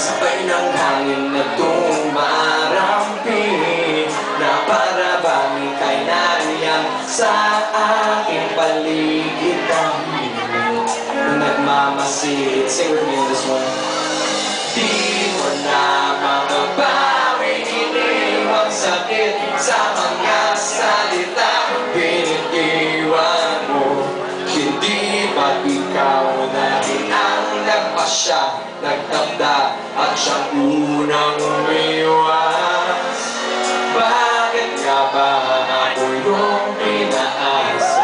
Sabay ng hangin na tumarampi, na para bang ika'y nariyan sa aking paligiran. Nagmamasid, sing with me on this one. Di mo na mababawing iniwang sakit sa mga salita binitiwan mo. Hindi ba't ikaw na rin ang nagpasya, nagtanda at siyang unang umiwas? Bakit nga ba ako yung pinaasa?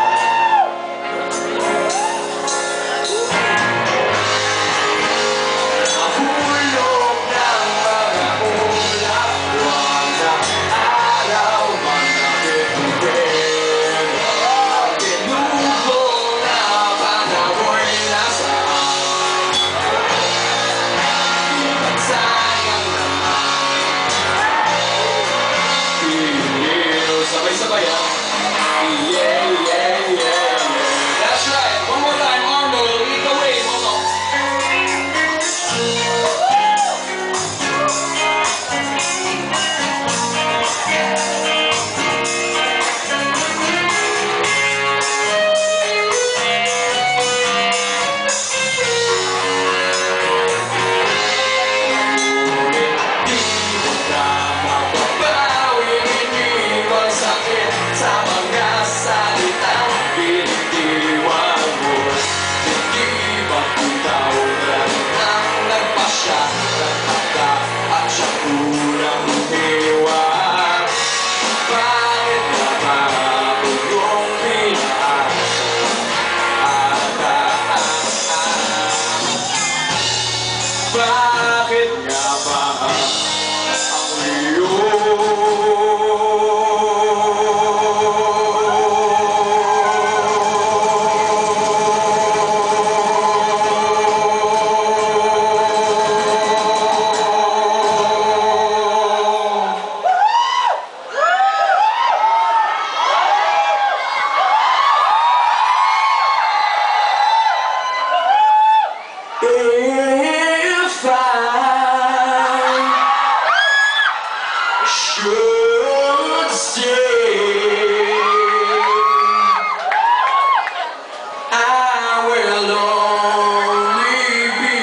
Nahulog ng mga ulap, walang araw man nakikitin. Ang tinubong na panahoy nasaan, di ba't sayang naman? Sabay-sabay ah. Yeah, yeah, yeah. That's right. One more time, Arnold. Lead the way, Momo. Bakit nga ba ako if I should stay, I will only be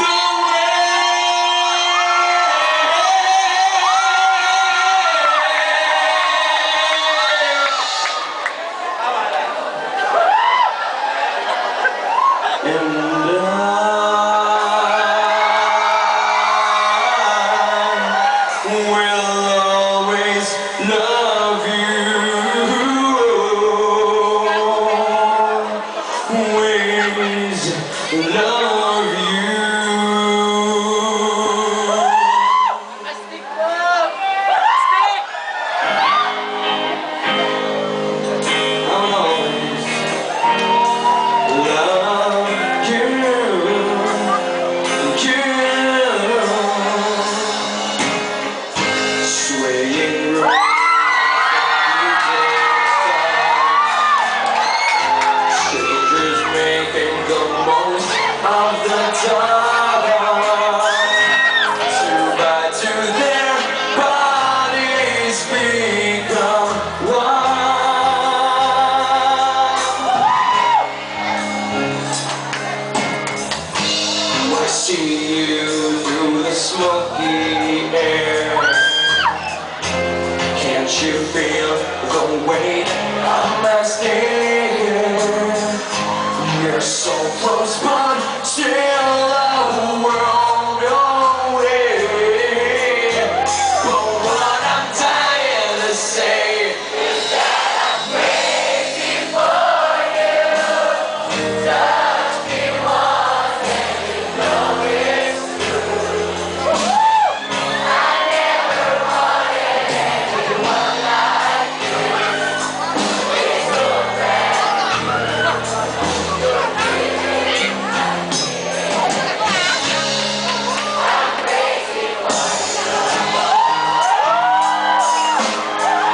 the way. And I will always love you, always love you. I'll always love you, swaying strangers making the most of the dark. Two by two their bodies become one. I see you through the smoky air. Can't you feel the weight of my skin? You're so close by.